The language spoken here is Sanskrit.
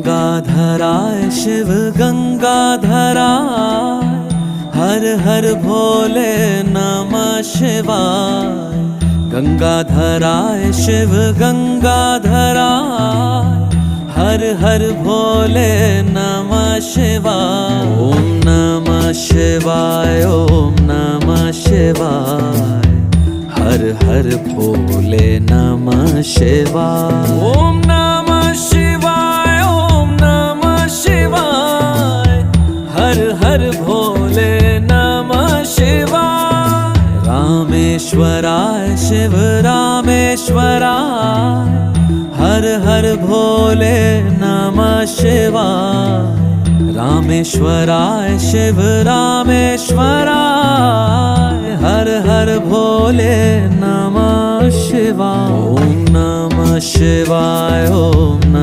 गंगाधराय शिव गंगाधराय, हर हर भोले नमः शिवाय। गंगाधराय शिव गंगाधराय, हर हर भोले नमः शिवाय। ओम नमः शिवाय, ओम नमः शिवाय, हर हर भोले नमः शिवाय। ओम नमः शिवाय, ओम नमः शिवाय, हर हर भोले नमः शिवाय। रामेश्वराय शिव रामेश्वराय, हर हर भोले नमः शिवाय। रामेश्वराय शिव रामेश्वराय, हर हर भोले नमः शिवाय। ओम नमः शिवाय, ओम